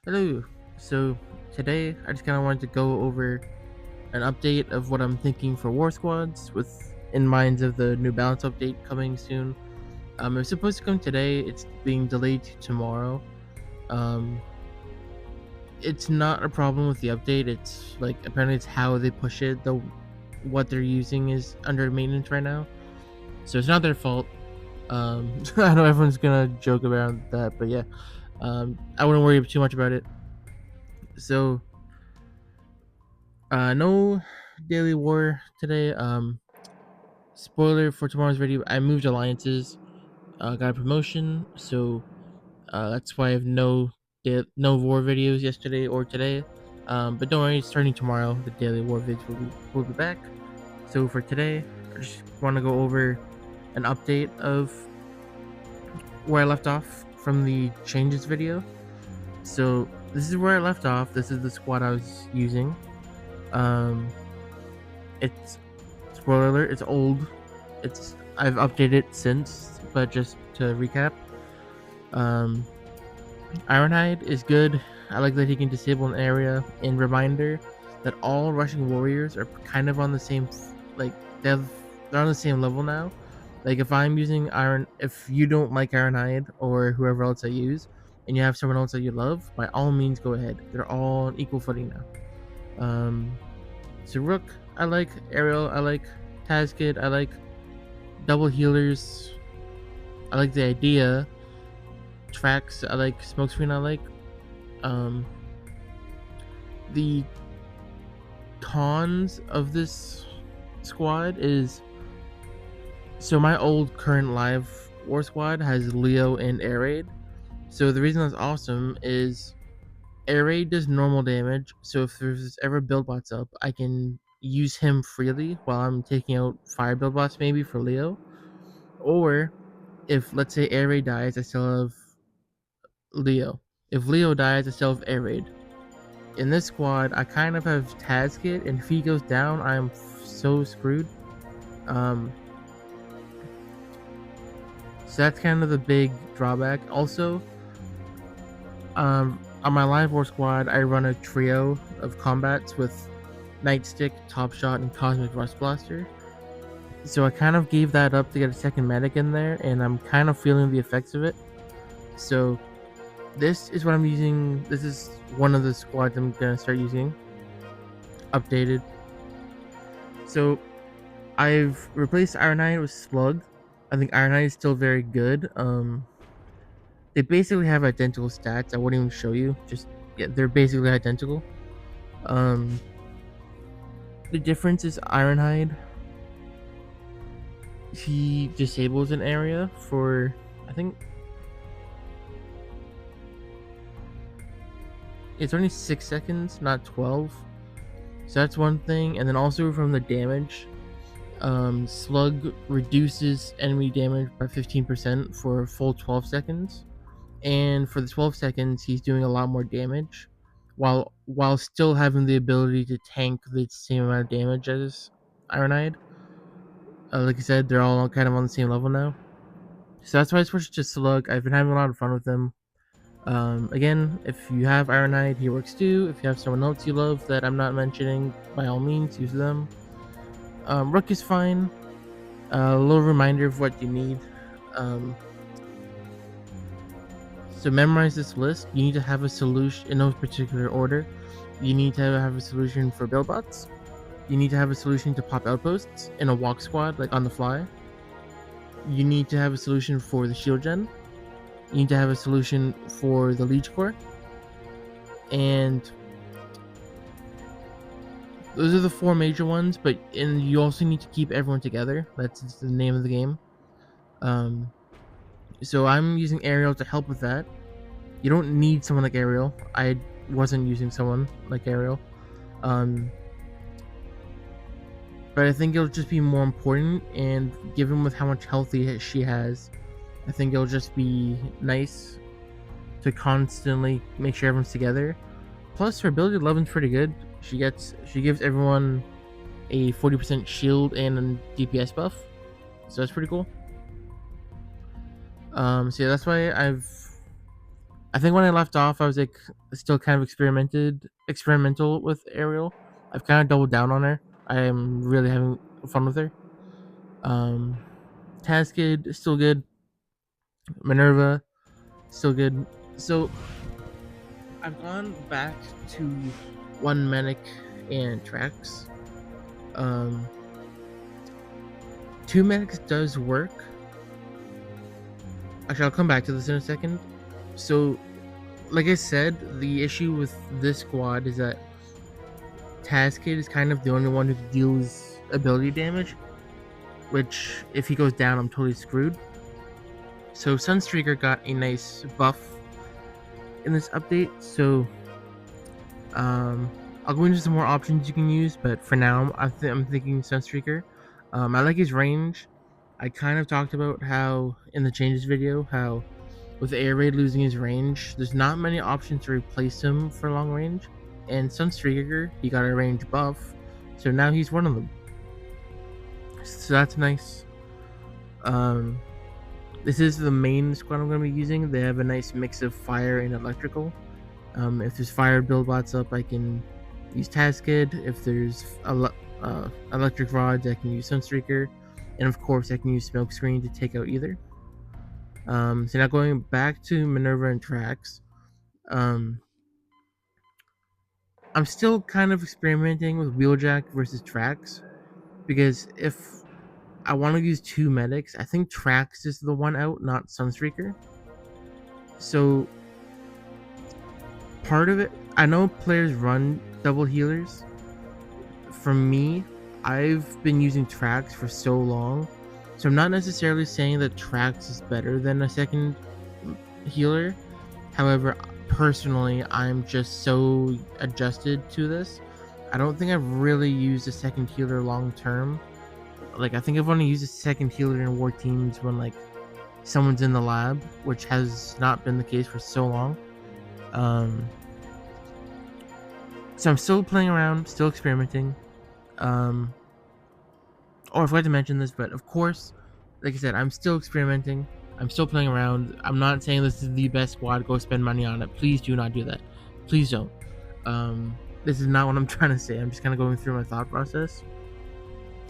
Hello. So today I just kind of wanted to go over an update of what I'm thinking for War Squads with in mind of the New Balance update coming soon. It was supposed to come today. It's being delayed to tomorrow. Um, it's not a problem with the update. It's like apparently it's how they push it. The what they're using is under maintenance right now, so it's not their fault. I know everyone's gonna joke around that, but yeah, I wouldn't worry too much about it. So no daily war today. Spoiler for tomorrow's video: I moved alliances. Got a promotion, so that's why I have no war videos yesterday or today. But don't worry, starting tomorrow, the daily war vids will be back. So for today, I just want to go over an update of where I left off from the changes video. So this is where I left off. This is the squad I was using. Um, it's spoiler alert, it's old. I've updated it since, but just to recap, um, Ironhide is good. I like that he can disable an area. And reminder that all rushing warriors are kind of on the same, like they're on the same level now. Like if I'm using if you don't like Ironhide or whoever else I use, and you have someone else that you love, by all means go ahead. They're all on equal footing now. So Rook, I like Ariel, I like Tazkid, I like double healers. I like the idea. Tracks, I like Smokescreen, I like. Um, the cons of this squad is so my old current live war squad has Leo and Air Raid. So the reason that's awesome is Air Raid does normal damage. So if there's ever build bots up, I can use him freely while I'm taking out fire build bots maybe for Leo. Or if let's say Air Raid dies, I still have Leo. If Leo dies, I still have Air Raid. In this squad, I kind of have Tazkit, and if he goes down, I'm so screwed. Um, so that's kind of the big drawback. Also, on my live war squad, I run a trio of combats with Nightstick, Top Shot, and Cosmic Rust Blaster. So I kind of gave that up to get a second medic in there, and I'm kind of feeling the effects of it. So this is what I'm using. This is one of the squads I'm gonna start using. Updated. So I've replaced Ironhide with Slug. I think Ironhide is still very good. They basically have identical stats. I wouldn't even show you. Just yeah, they're basically identical. Um, the difference is Ironhide. He disables an area for I think it's only 6 seconds, not 12. So that's one thing. And then also from the damage, Slug reduces enemy damage by 15% for a full 12 seconds. And for the 12 seconds, he's doing a lot more damage, while still having the ability to tank the same amount of damage as Ironhide. Like I said, they're all kind of on the same level now, so that's why I switched to Slug. I've been having a lot of fun with them. Again, if you have Ironhide, he works too. If you have someone else you love that I'm not mentioning, by all means use them. Rook is fine. A little reminder of what you need. Um, So memorize this list. You need to have a solution in no particular order. You need to have a solution for build bots. You need to have a solution to pop outposts in a walk squad, like on the fly. You need to have a solution for the shield gen. You need to have a solution for the leech core. And those are the four major ones, and you also need to keep everyone together. That's the name of the game. So I'm using Ariel to help with that. You don't need someone like Ariel. I wasn't using someone like Ariel. Um, but I think it'll just be more important, and given with how much health she has, I think it'll just be nice to constantly make sure everyone's together. Plus, her ability 11's pretty good. She gives everyone a 40% shield and a DPS buff, so that's pretty cool. So yeah, that's why I think when I left off, I was like still kind of experimental with Ariel. I've kind of doubled down on her. I am really having fun with her. Um, Taskid is still good. Minerva still good. So I've gone back to one Medic and Trax. Um, two Medics does work. Actually, I'll come back to this in a second. So, like I said, the issue with this squad is that Taskid is kind of the only one who deals ability damage, which if he goes down, I'm totally screwed. So Sunstreaker got a nice buff in this update. So I'll go into some more options you can use, but for now, I'm thinking Sunstreaker. I like his range. I kind of talked about how in the changes video how with Air Raid losing his range, there's not many options to replace him for long range. And Sunstreaker, he got a range buff, so now he's one of them. So that's nice. This is the main squad I'm going to be using. They have a nice mix of fire and electrical. If there's fire build bots up, I can use Taskid. If there's electric rods, I can use Sunstreaker. And of course, I can use Smokescreen to take out either. So now going back to Minerva and Trax. I'm still kind of experimenting with Wheeljack versus Trax. Because if I want to use two medics, I think Trax is the one out, not Sunstreaker. So part of it, I know players run double healers. For me, I've been using Trax for so long, so I'm not necessarily saying that Trax is better than a second healer. However, personally, I'm just so adjusted to this. I don't think I've really used a second healer long term. Like, I think I've only used a second healer in war teams when like someone's in the lab, which has not been the case for so long. So I'm still playing around, still experimenting. Oh, I forgot to mention this, but of course, like I said, I'm still experimenting. I'm still playing around. I'm not saying this is the best squad. Go spend money on it. Please do not do that. Please don't. This is not what I'm trying to say. I'm just kind of going through my thought process.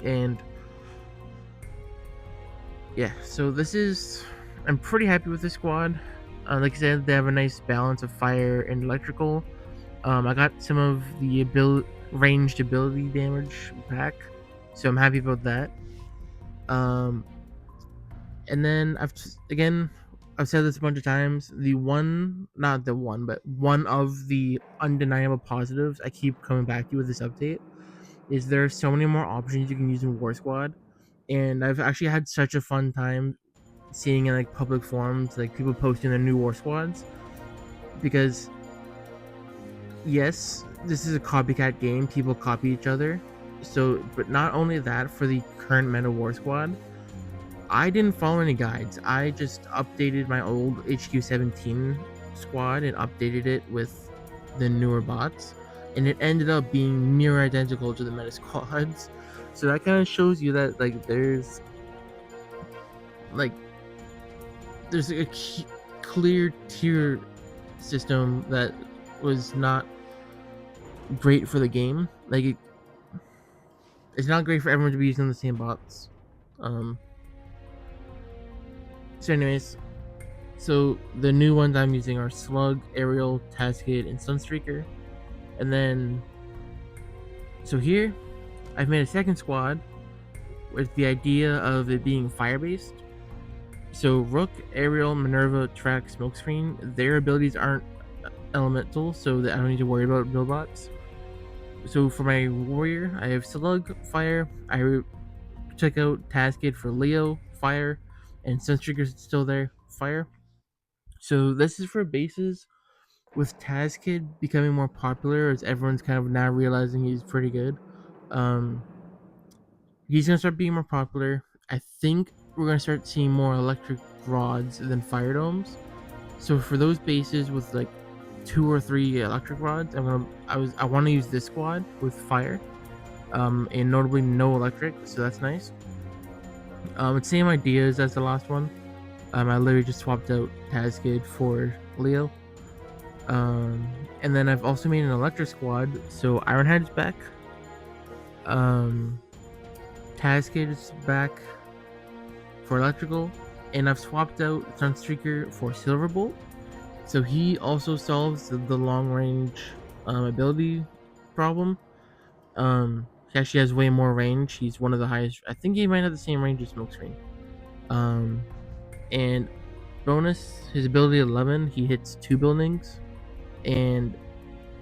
And yeah, so this is. I'm pretty happy with this squad. Like I said, they have a nice balance of fire and electrical. I got some of the ranged ability damage back, so I'm happy about that. And then I've said this a bunch of times. Not the one, but one of the undeniable positives I keep coming back to with this update is there are so many more options you can use in War Squad, and I've actually had such a fun time seeing in like public forums like people posting their new War Squads because yes, this is a copycat game. People copy each other. So, but not only that, for the current meta War Squad, I didn't follow any guides. I just updated my old HQ17 squad and updated it with the newer bots, and it ended up being near identical to the meta squads. So that kind of shows you that like there's a clear tier system that was not great for the game. Like it's not great for everyone to be using the same bots. So anyways, so the new ones I'm using are Slug, Aerial, Taskid, and Sunstreaker. And then, so here, I've made a second squad with the idea of it being fire-based. So Rook, Aerial, Minerva, Trax, Smokescreen, their abilities aren't elemental, so that I don't need to worry about build bots. So for my warrior, I have Slug, Fire. I took out Taskid for Leo, Fire, and Sunstreaker's still there, Fire. So this is for bases with Taskid becoming more popular as everyone's kind of now realizing he's pretty good. He's gonna start being more popular. I think we're gonna start seeing more electric rods than fire domes. So for those bases with like 2 or 3 electric rods, I want to use this squad with fire, and notably no electric. So that's nice. It's same ideas as the last one. I literally just swapped out Taskid for Leo. And then I've also made an electric squad, so Ironhide's back. Tazkid is back for electrical, and I've swapped out Sunstreaker for Silverbolt. So he also solves the long range ability problem. He actually has way more range. He's one of the highest. I think he might have the same range as Smokescreen. And bonus, his ability 11, he hits 2 buildings, and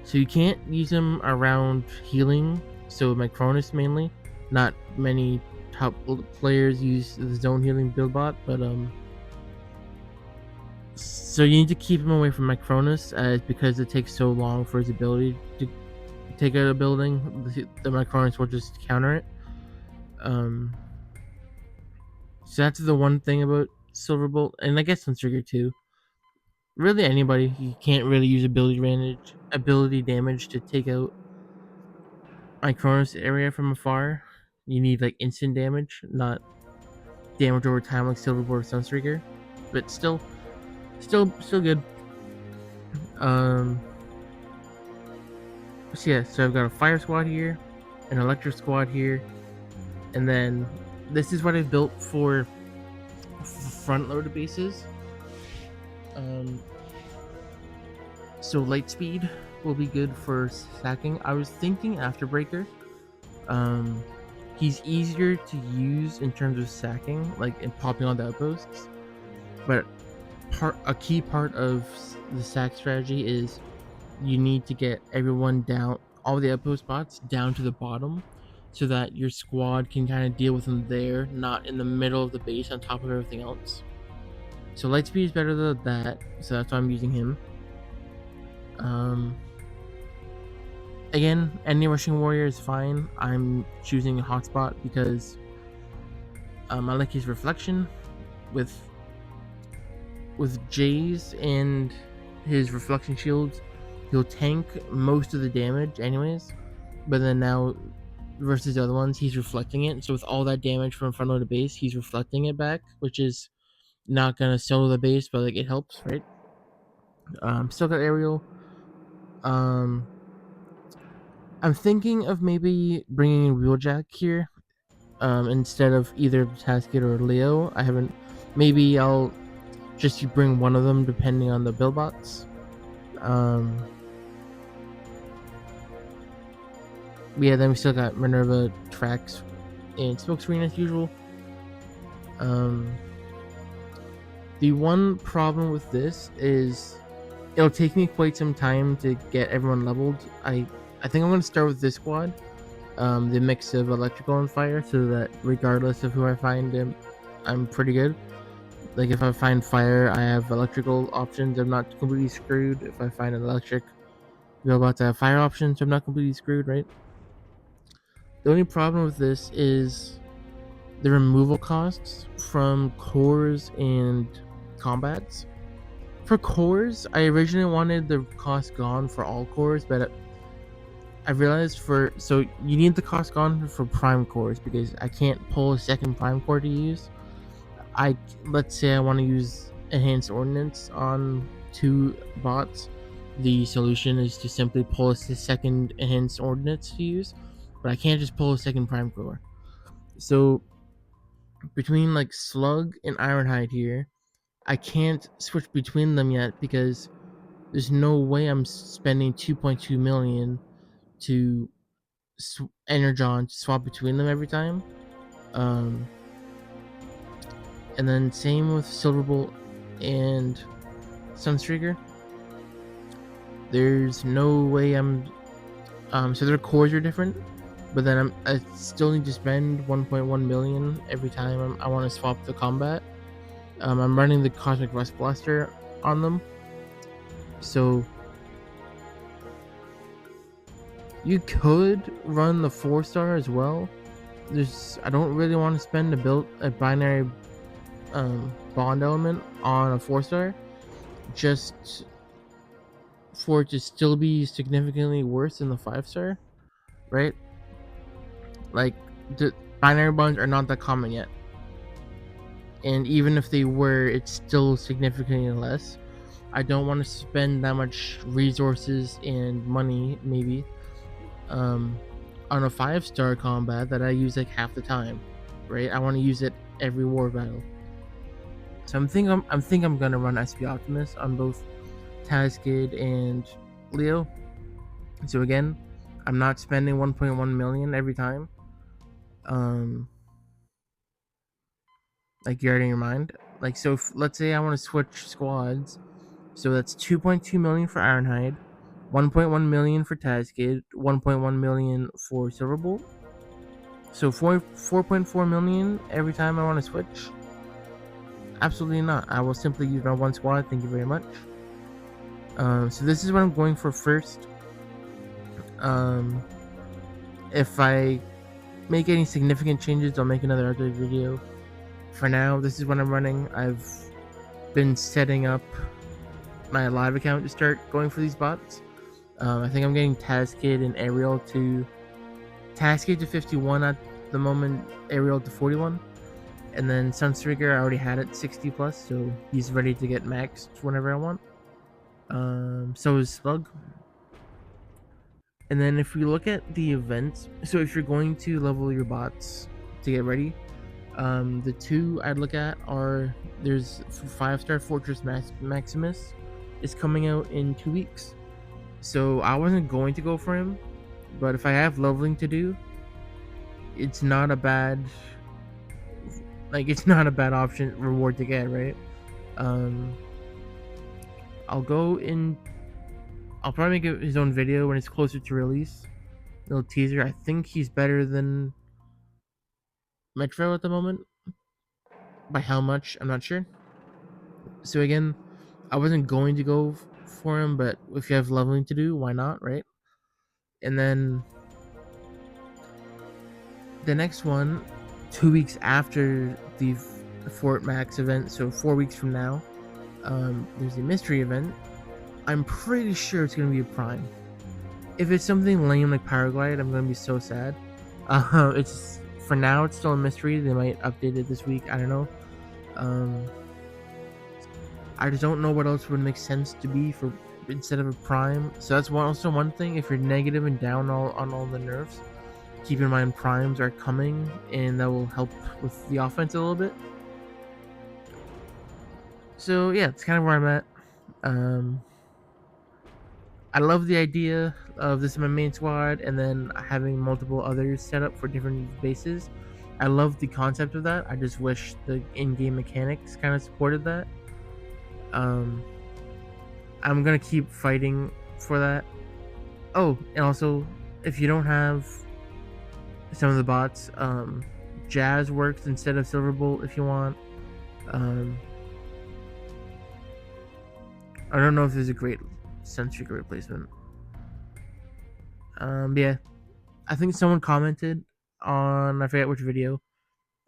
so you can't use him around healing. So Micronus mainly, not many top players use the zone healing build bot, but so you need to keep him away from Micronus, because it takes so long for his ability to take out a building. The Micronus will just counter it. So that's the one thing about Silverbolt, and I guess Sunstreaker too. Really, anybody, you can't really use ability damage to take out Micronus area from afar. You need like instant damage, not damage over time like Silverbolt or Sunstreaker. But still good. So yeah, so I've got a fire squad here, an electric squad here, and then this is what I've built for front loaded bases. So light speed will be good for stacking. I was thinking Afterbreaker. He's easier to use in terms of stacking, like in popping on the outposts. But a key part of the stack strategy is you need to get everyone down, all the outpost spots down to the bottom, so that your squad can kind of deal with them there, not in the middle of the base on top of everything else. So Lightspeed is better than that, so that's why I'm using him. Again, any rushing warrior is fine. I'm choosing a hotspot because I like his reflection with Jays and his reflection shields. He'll tank most of the damage anyways, but then now versus the other ones, he's reflecting it. So with all that damage from front of the base, he's reflecting it back, which is not gonna solo the base, but like it helps, right? Still got aerial. I'm thinking of maybe bringing in Wheeljack here, instead of either Tazkid or Leo. I haven't. Maybe I'll just bring one of them depending on the build bots. Yeah, then we still got Minerva, Trax, and Smokescreen as usual. The one problem with this is it'll take me quite some time to get everyone leveled. I think I'm going to start with this squad, the mix of electrical and fire, so that regardless of who I find, I'm pretty good. Like if I find fire, I have electrical options. I'm not completely screwed. If I find an electric, we're about to have fire options. So I'm not completely screwed, right? The only problem with this is the removal costs from cores and combats. For cores, I originally wanted the cost gone for all cores, but I realized so you need the cost gone for prime cores because I can't pull a second prime core to use. Let's say I want to use enhanced ordnance on 2 bots. The solution is to simply pull a second enhanced ordnance to use, but I can't just pull a second prime core. So between like Slug and Ironhide here, I can't switch between them yet because there's no way I'm spending 2.2 million to Energon to swap between them every time. And then same with Silverbolt and Sunstreaker. There's no way so their cores are different, but then I still need to spend 1.1 million every time I want to swap the combat. I'm running the Cosmic Rust Blaster on them, so you could run the 4-star as well. I don't really want to spend a binary bond element on a 4-star just for it to still be significantly worse than the 5-star, right? Like the binary bonds are not that common yet, and even if they were, it's still significantly less. I don't want to spend that much resources and money, maybe, on a 5-star combat that I use like half the time, right? I want to use it every war battle. So I'm thinking I'm gonna run SP Optimus on both Tazkid and Leo. So again, I'm not spending 1.1 million every time. Like you're out of your mind. Like, so let's say I want to switch squads, so that's 2.2 million for Ironhide, 1.1 million for Tazkid, 1.1 million for Silverbolt. So 4.4 million every time I want to switch. Absolutely not. I will simply use my one squad. Thank you very much. So this is what I'm going for first. If I make any significant changes, I'll make another update video. For now, this is what I'm running. I've been setting up my live account to start going for these bots. I think I'm getting Tazkid and Ariel to 51 at the moment, Ariel to 41, and then Sunstreaker I already had at 60 plus, so he's ready to get maxed whenever I want. So is Slug. And then if we look at the events, so if you're going to level your bots to get ready, the two I'd look at are, there's 5-star Fortress Maximus is coming out in 2 weeks. So I wasn't going to go for him, but if I have leveling to do, it's not a bad option reward to get, right? I'll probably make his own video when it's closer to release. Little teaser. I think he's better than Metro at the moment. By how much, I'm not sure. So again, I wasn't going to go for him, but if you have leveling to do, why not, right? And then the next one, 2 weeks after the Fort Max event, so 4 weeks from now, there's a mystery event. I'm pretty sure it's gonna be a prime. If it's something lame like Paraglide, I'm gonna be so sad. It's, for now, it's still a mystery. They might update it this week. I don't know. I just don't know what else would make sense to be for instead of a prime. So that's also one thing. If you're negative and down on all the nerfs, keep in mind primes are coming, and that will help with the offense a little bit. So yeah, it's kind of where I'm at. I love the idea of this is my main squad, and then having multiple others set up for different bases. I love the concept of that. I just wish the in-game mechanics kind of supported that. I'm gonna keep fighting for that. Oh, and also, if you don't have some of the bots, Jazz works instead of Silverbolt if you want. I don't know if there's a great Sunstreaker replacement. Yeah, I think someone commented on, I forget which video.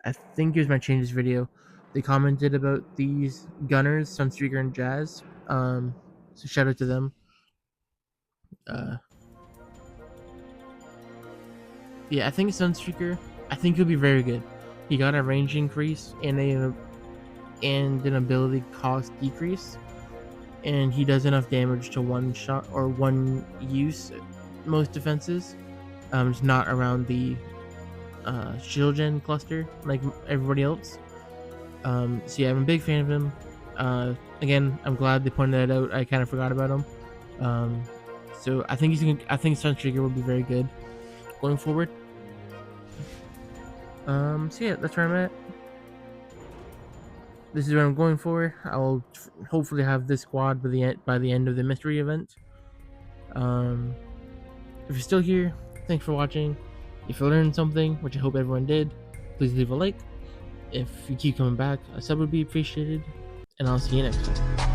I think it was my changes video. They commented about these gunners, Sunstreaker and Jazz. So shout out to them. Yeah, I think Sunstreaker, I think he'll be very good. He got a range increase and an ability cost decrease, and he does enough damage to one shot or one use most defenses. It's not around the shield gen cluster like everybody else. So yeah, I'm a big fan of him. Again, I'm glad they pointed that out. I kind of forgot about him. So I think Sunstreaker will be very good going forward. So yeah, that's where I'm at. This is what I'm going for. I will hopefully have this squad by the end of the mystery event. If you're still here, thanks for watching. If you learned something, which I hope everyone did, please leave a like. If you keep coming back, a sub would be appreciated. And I'll see you next time.